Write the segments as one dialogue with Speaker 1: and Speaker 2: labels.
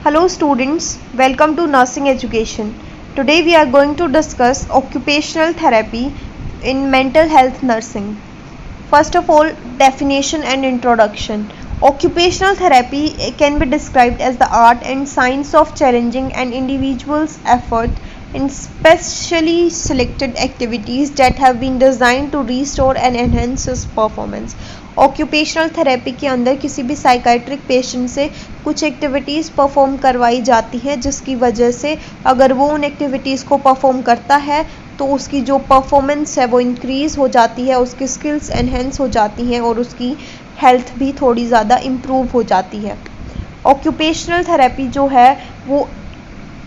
Speaker 1: Hello students, welcome to Nursing Education. Today we are going to discuss occupational therapy in mental health nursing. First of all, definition and introduction. Occupational therapy can be described as the art and science of challenging an individual's effort in specially selected activities that have been designed to restore and enhance his performance. Occupational therapy के अंदर किसी भी psychiatric patient से कुछ activities perform करवाई जाती हैं जिसकी वजह से अगर वो उन एक्टिविटीज़ को परफॉर्म करता है तो उसकी जो परफॉर्मेंस है वो इंक्रीज़ हो जाती है, उसकी स्किल्स एनहेंस हो जाती हैं और उसकी हेल्थ भी थोड़ी ज़्यादा इम्प्रूव हो जाती है। ऑक्यूपेशनल थेरेपी जो है वो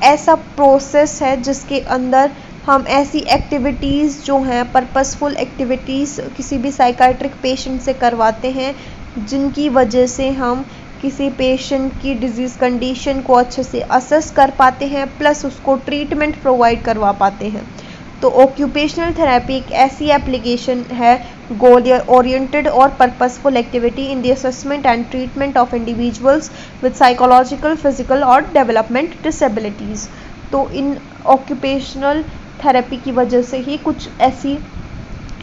Speaker 1: ऐसा प्रोसेस है जिसके अंदर हम ऐसी एक्टिविटीज़ जो हैं पर्पसफुल एक्टिविटीज़ किसी भी साइकाइट्रिक पेशेंट से करवाते हैं जिनकी वजह से हम किसी पेशेंट की डिजीज़ कंडीशन को अच्छे से असेस कर पाते हैं प्लस उसको ट्रीटमेंट प्रोवाइड करवा पाते हैं। तो ऑक्यूपेशनल थेरेपी एक ऐसी एप्लीकेशन है गोल ओरिएंटेड और purposeful activity in the assessment and treatment of individuals with psychological, physical और डेवलपमेंट डिसेबिलिटीज़। तो इन ऑक्यूपेशनल थेरेपी की वजह से ही कुछ ऐसी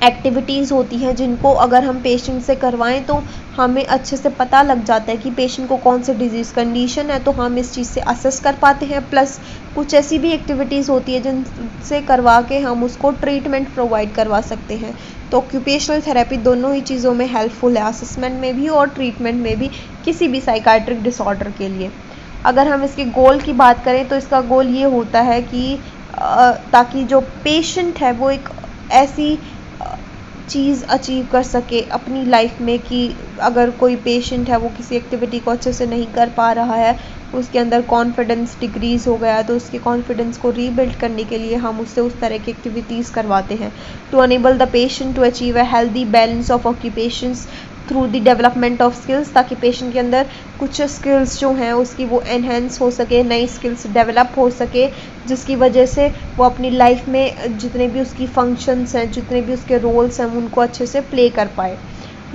Speaker 1: एक्टिविटीज़ होती हैं जिनको अगर हम पेशेंट से करवाएं तो हमें अच्छे से पता लग जाता है कि पेशेंट को कौन सी डिजीज़ कंडीशन है, तो हम इस चीज़ से असेस कर पाते हैं। प्लस कुछ ऐसी भी एक्टिविटीज़ होती है जिनसे करवा के हम उसको ट्रीटमेंट प्रोवाइड करवा सकते हैं। तो ऑक्यूपेशनल थेरेपी दोनों ही चीज़ों में हेल्पफुल है, असेसमेंट में भी और ट्रीटमेंट में भी किसी भी साइकाइट्रिक डिसऑर्डर के लिए। अगर हम इसके गोल की बात करें तो इसका गोल ये होता है कि ताकि जो पेशेंट है वो एक ऐसी चीज़ अचीव कर सके अपनी लाइफ में कि अगर कोई पेशेंट है वो किसी एक्टिविटी को अच्छे से नहीं कर पा रहा है, उसके अंदर कॉन्फिडेंस डिक्रीज़ हो गया, तो उसके कॉन्फिडेंस को रीबिल्ड करने के लिए हम उससे उस तरह की एक्टिविटीज़ करवाते हैं to enable the patient to achieve a healthy balance of occupations through the development of skills, ताकि पेशेंट के अंदर कुछ स्किल्स जो हैं उसकी वो एनहेंस हो सके, नई स्किल्स डेवलप हो सके जिसकी वजह से वो अपनी लाइफ में जितने भी उसकी फंक्शंस हैं, जितने भी उसके रोल्स हैं उनको अच्छे से प्ले कर पाए।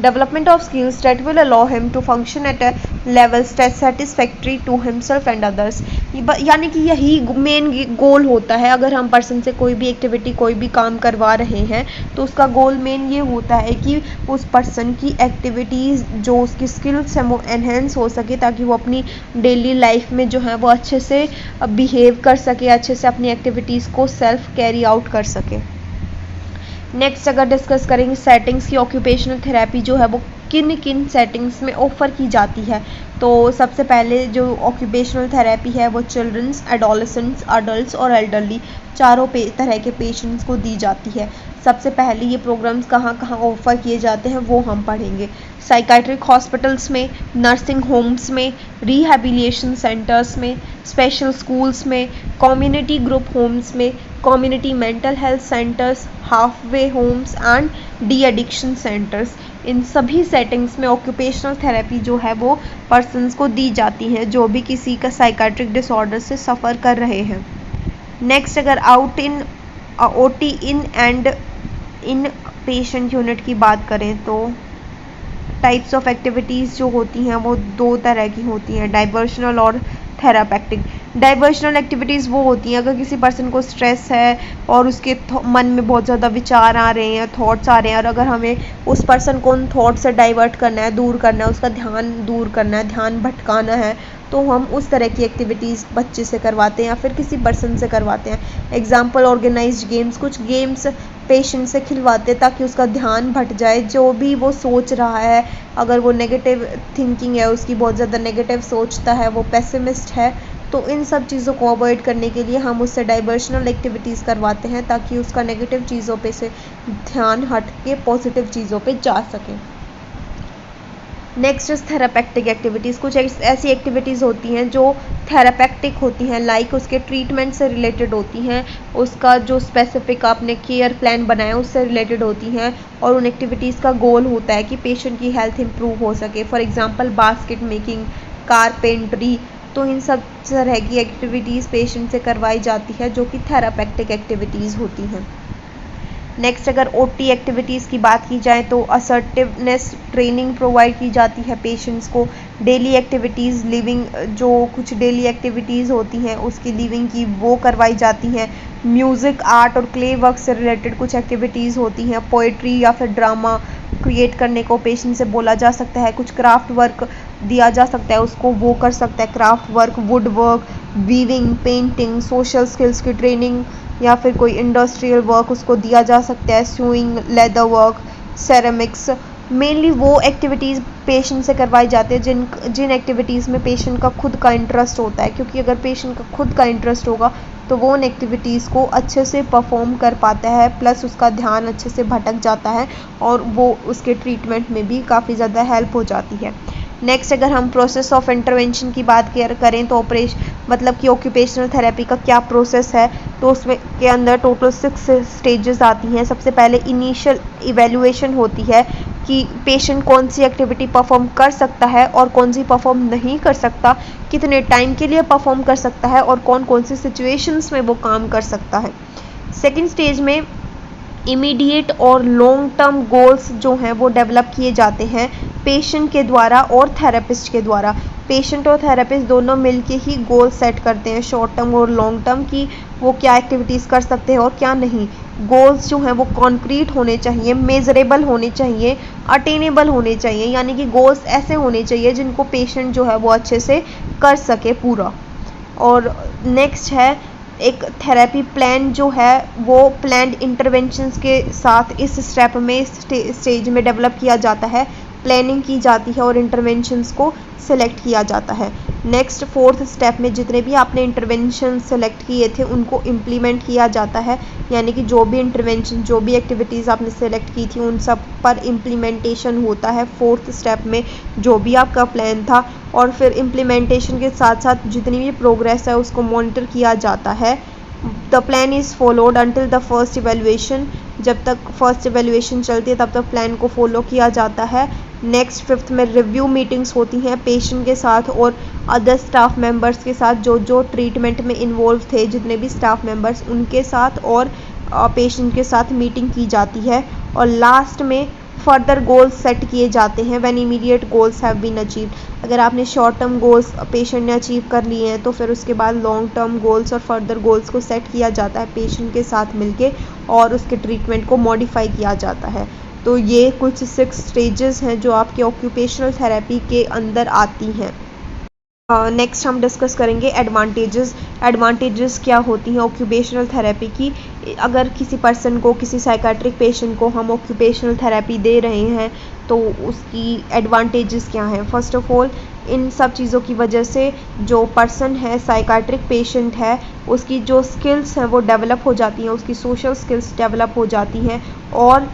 Speaker 1: Development of skills that will allow him to function at a level satisfactory to himself and others. यानी कि यही मेन गोल होता है। अगर हम पर्सन से कोई भी एक्टिविटी कोई भी काम करवा रहे हैं तो उसका गोल मेन ये होता है कि उस पर्सन की एक्टिविटीज़ जो उसकी स्किल्स हैं वो एनहेंस हो सके ताकि वो अपनी डेली लाइफ में जो है वो अच्छे से बिहेव कर सके, अच्छे से अपनी एक्टिविटीज़ को सेल्फ कैरी आउट कर सके। नेक्स्ट अगर डिस्कस करेंगे सेटिंग्स की, ऑक्यूपेशनल थेरेपी जो है वो किन किन सेटिंग्स में ऑफ़र की जाती है। तो सबसे पहले जो ऑक्यूपेशनल थेरेपी है वो चिल्ड्रंस, एडोलेसेंट्स, अडल्ट्स और एल्डरली चारों तरह के पेशेंट्स को दी जाती है। सबसे पहले ये प्रोग्राम्स कहाँ कहाँ ऑफ़र किए जाते हैं वो हम पढ़ेंगे। साइकाइट्रिक हॉस्पिटल्स में, नर्सिंग होम्स में, रिहैबिलिटेशन सेंटर्स में, स्पेशल स्कूल्स में, कम्युनिटी ग्रुप होम्स में, community mental health centres, halfway homes and de addiction centres, इन सभी सेटिंग्स में ऑक्यूपेशनल थेरेपी जो है वो पर्सन्स को दी जाती हैं जो भी किसी का साइकाइट्रिक डिसऑर्डर से सफ़र कर रहे हैं। नेक्स्ट अगर OT in and in patient unit की बात करें तो टाइप्स ऑफ एक्टिविटीज़ जो होती हैं वो दो तरह की होती हैं, डाइवर्शनल और थेरापेटिक। डाइवर्शनल एक्टिविटीज़ वो होती हैं अगर किसी पर्सन को स्ट्रेस है और उसके मन में बहुत ज़्यादा विचार आ रहे हैं, थॉट्स आ रहे हैं और अगर हमें उस पर्सन को उन थॉट से डाइवर्ट करना है, दूर करना है, उसका ध्यान दूर करना है, ध्यान भटकाना है, तो हम उस तरह की एक्टिविटीज़ बच्चे से करवाते हैं या फिर किसी पर्सन से करवाते हैं। एग्जाम्पल ऑर्गेनाइज्ड गेम्स, कुछ गेम्स पेशेंट से खिलवाते हैं ताकि उसका ध्यान भट जाए, जो भी वो सोच रहा है, अगर वो नेगेटिव थिंकिंग है, उसकी बहुत ज़्यादा नेगेटिव सोचता है, वो पेसिमिस्ट है, तो इन सब चीज़ों को अवॉइड करने के लिए हम उससे डाइवर्शनल एक्टिविटीज़ करवाते हैं ताकि उसका नेगेटिव चीज़ों पे से ध्यान हट के पॉजिटिव चीज़ों पे जा सके। Next is therapeutic activities. कुछ ऐसी एक्टिविटीज़ होती हैं जो थेरापेटिक होती हैं, लाइक उसके ट्रीटमेंट से रिलेटेड होती हैं, उसका जो स्पेसिफिक आपने केयर प्लान बनाया उससे रिलेटेड होती हैं और उन एक्टिविटीज़ का गोल होता है कि पेशेंट की हेल्थ इंप्रूव हो सके। For example basket making, carpentry, तो इन सब तरह की एक्टिविटीज़ पेशेंट से करवाई जाती है जो कि थेरापेटिक एक्टिविटीज़ होती हैं। नेक्स्ट अगर ओटी एक्टिविटीज़ की बात की जाए तो असर्टिवनेस ट्रेनिंग प्रोवाइड की जाती है पेशेंट्स को। डेली एक्टिविटीज़ लिविंग, जो कुछ डेली एक्टिविटीज़ होती हैं उसकी लिविंग की वो करवाई जाती हैं। म्यूज़िक, आर्ट और क्ले वर्क से रिलेटेड कुछ एक्टिविटीज़ होती हैं। पोइट्री या फिर ड्रामा क्रिएट करने को पेशेंट से बोला जा सकता है। कुछ क्राफ्ट वर्क दिया जा सकता है उसको, वो कर सकता है craft work, would work, weaving, painting, social skills की ट्रेनिंग या फिर कोई इंडस्ट्रियल वर्क उसको दिया जा सकता है। Sewing, leather work, ceramics, mainly वो एक्टिविटीज़ पेशेंट से करवाई जाती है जिन एक्टिविटीज़ में पेशेंट का खुद का इंटरेस्ट होता है, क्योंकि अगर पेशेंट का खुद का इंटरेस्ट होगा तो वो उन एक्टिविटीज़ को अच्छे से परफॉर्म कर पाता है, प्लस उसका ध्यान अच्छे से भटक जाता है और वो उसके ट्रीटमेंट में भी काफ़ी ज़्यादा हेल्प हो जाती है। नेक्स्ट अगर हम प्रोसेस ऑफ इंटरवेंशन की बात करें तो मतलब कि ऑक्यूपेशनल थेरेपी का क्या प्रोसेस है, तो उसमें के अंदर टोटल 6 स्टेजेस आती हैं। सबसे पहले इनिशियल इवैल्यूएशन होती है कि पेशेंट कौन सी एक्टिविटी परफॉर्म कर सकता है और कौन सी परफॉर्म नहीं कर सकता, कितने टाइम के लिए परफॉर्म कर सकता है और कौन कौन सी सिचुएशंस में वो काम कर सकता है। सेकेंड स्टेज में इमीडिएट और लॉन्ग टर्म गोल्स जो हैं वो डेवलप किए जाते हैं पेशेंट के द्वारा और थेरेपिस्ट के द्वारा। पेशेंट और थेरेपिस्ट दोनों मिलके ही गोल सेट करते हैं, शॉर्ट टर्म और लॉन्ग टर्म, की वो क्या एक्टिविटीज़ कर सकते हैं और क्या नहीं। गोल्स जो हैं वो कॉन्क्रीट होने चाहिए, मेजरेबल होने चाहिए, अटेनेबल होने चाहिए, यानी कि गोल्स ऐसे होने चाहिए जिनको पेशेंट जो है वो अच्छे से कर सके पूरा। और नेक्स्ट है एक थेरेपी प्लान जो है वो प्लान्ड इंटरवेंशंस के साथ इस स्टेप में स्टेज में डेवलप किया जाता है, प्लानिंग की जाती है और इंटरवेंशंस को सिलेक्ट किया जाता है। नेक्स्ट फोर्थ स्टेप में जितने भी आपने इंटरवेंशन सेलेक्ट किए थे उनको इम्प्लीमेंट किया जाता है, यानी कि जो भी इंटरवेंशन, जो भी एक्टिविटीज़ आपने सेलेक्ट की थी उन सब पर इम्प्लीमेंटेशन होता है फोर्थ स्टेप में, जो भी आपका प्लान था। और फिर इम्प्लीमेंटेशन के साथ साथ जितनी भी प्रोग्रेस है उसको मॉनिटर किया जाता है। The plan is followed until the first evaluation, जब तक फर्स्ट इवेल्युएशन चलती है तब तक प्लान को फॉलो किया जाता है। नेक्स्ट फिफ्थ में रिव्यू मीटिंग्स होती हैं पेशेंट के साथ और अदर स्टाफ मेंबर्स के साथ, जो ट्रीटमेंट में इन्वॉल्व थे, जितने भी स्टाफ मेंबर्स उनके साथ और पेशेंट के साथ मीटिंग की जाती है। और लास्ट में फर्दर गोल्स सेट किए जाते हैं when immediate goals have been achieved. अगर आपने शॉर्ट टर्म गोल्स पेशेंट ने अचीव कर लिए हैं तो फिर उसके बाद लॉन्ग टर्म गोल्स और फर्दर गोल्स को सेट किया जाता है पेशेंट के साथ मिलके और उसके ट्रीटमेंट को मॉडिफाई किया जाता है। तो ये कुछ 6 स्टेजेस हैं जो आपके ऑक्यूपेशनल थेरेपी के अंदर आती हैं। नेक्स्ट हम डिस्कस करेंगे एडवांटेजेस। एडवांटेजेस क्या होती हैं ऑक्यूपेशनल थेरेपी की। अगर किसी पर्सन को, किसी साइकाट्रिक पेशेंट को हम ऑक्यूपेशनल थेरेपी दे रहे हैं तो उसकी एडवांटेजेस क्या हैं। फर्स्ट ऑफ ऑल, इन सब चीज़ों की वजह से जो पर्सन है, साइकाट्रिक पेशेंट है, उसकी जो स्किल्स हैं वो डेवलप हो जाती हैं, उसकी सोशल स्किल्स डेवलप हो जाती हैं और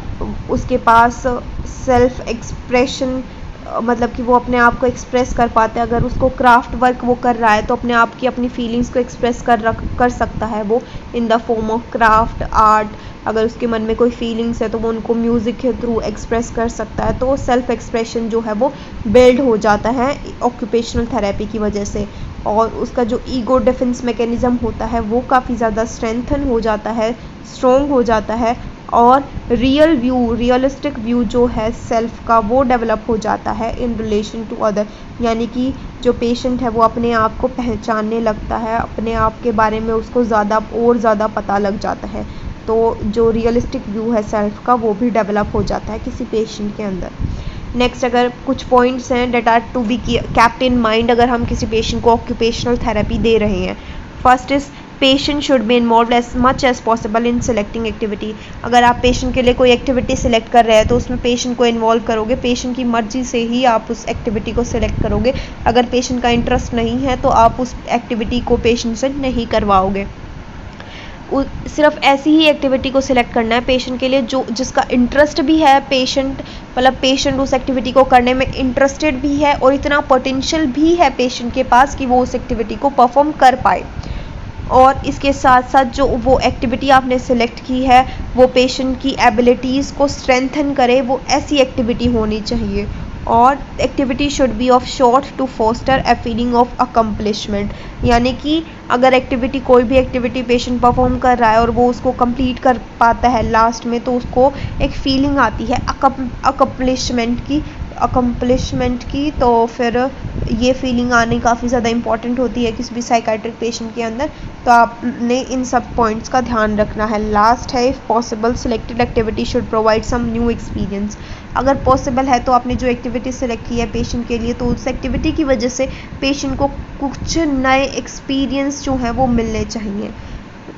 Speaker 1: उसके पास सेल्फ एक्सप्रेशन, मतलब कि वो अपने आप को एक्सप्रेस कर पाता है। अगर उसको क्राफ्ट वर्क वो कर रहा है तो अपने आप की अपनी फीलिंग्स को एक्सप्रेस कर सकता है वो in the form of craft, art. अगर उसके मन में कोई फीलिंग्स है तो वो उनको म्यूज़िक के थ्रू एक्सप्रेस कर सकता है। तो सेल्फ एक्सप्रेशन जो है वो बिल्ड हो जाता है ऑक्यूपेशनल थेरेपी की वजह से और उसका जो ईगो डिफेंस मैकेनिज़्म होता है वो काफ़ी ज़्यादा स्ट्रेंथन हो जाता है, स्ट्रॉन्ग हो जाता है और रियलिस्टिक व्यू जो है सेल्फ का वो डेवलप हो जाता है इन रिलेशन टू अदर, यानी कि जो पेशेंट है वो अपने आप को पहचानने लगता है, अपने आप के बारे में उसको ज़्यादा पता लग जाता है। तो जो रियलिस्टिक व्यू है सेल्फ का वो भी डेवलप हो जाता है किसी पेशेंट के अंदर। नेक्स्ट, अगर कुछ पॉइंट्स हैं that are to be kept in mind अगर हम किसी पेशेंट को ऑक्यूपेशनल थेरेपी दे रहे हैं। First is patient should be involved as much as possible in selecting activity. अगर आप पेशेंट के लिए कोई एक्टिविटी सिलेक्ट कर रहे हैं तो उसमें पेशेंट को इन्वॉल्व करोगे, पेशेंट की मर्जी से ही आप उस एक्टिविटी को सिलेक्ट करोगे। अगर पेशेंट का इंटरेस्ट नहीं है तो आप उस एक्टिविटी को पेशेंट से नहीं करवाओगे। सिर्फ ऐसी ही एक्टिविटी को सिलेक्ट करना है पेशेंट के लिए जो जिसका इंटरेस्ट भी है, पेशेंट उस एक्टिविटी को करने में इंटरेस्टेड भी है और इतना पोटेंशियल भी है पेशेंट के पास कि वो उस एक्टिविटी को परफॉर्म कर पाए। और इसके साथ साथ जो वो एक्टिविटी आपने सेलेक्ट की है वो पेशेंट की एबिलिटीज़ को स्ट्रेंथन करे, वो ऐसी एक्टिविटी होनी चाहिए। और activity should be of short to foster a feeling of accomplishment, यानी कि अगर एक्टिविटी कोई भी एक्टिविटी पेशेंट परफॉर्म कर रहा है और वो उसको कंप्लीट कर पाता है लास्ट में, तो उसको एक फीलिंग आती है अकम्पलिशमेंट की, तो फिर ये फीलिंग आनी काफ़ी ज़्यादा इंपॉर्टेंट होती है किसी भी साइकाइट्रिक पेशेंट के अंदर। तो आपने इन सब पॉइंट्स का ध्यान रखना है। लास्ट है, if possible selected activity should provide some new experience. अगर पॉसिबल है तो आपने जो एक्टिविटी सेलेक्ट की है पेशेंट के लिए, तो उस एक्टिविटी की वजह से पेशेंट को कुछ नए एक्सपीरियंस जो हैं वो मिलने चाहिए।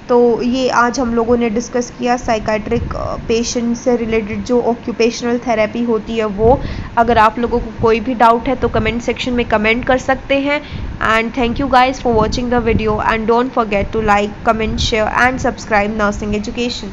Speaker 1: तो ये आज हम लोगों ने डिस्कस किया साइकाइट्रिक पेशेंट से रिलेटेड जो ऑक्यूपेशनल थेरेपी होती है वो। अगर आप लोगों को कोई भी डाउट है तो कमेंट सेक्शन में कमेंट कर सकते हैं। And thank you guys for watching the video and don't forget to like, comment, share and subscribe nursing education.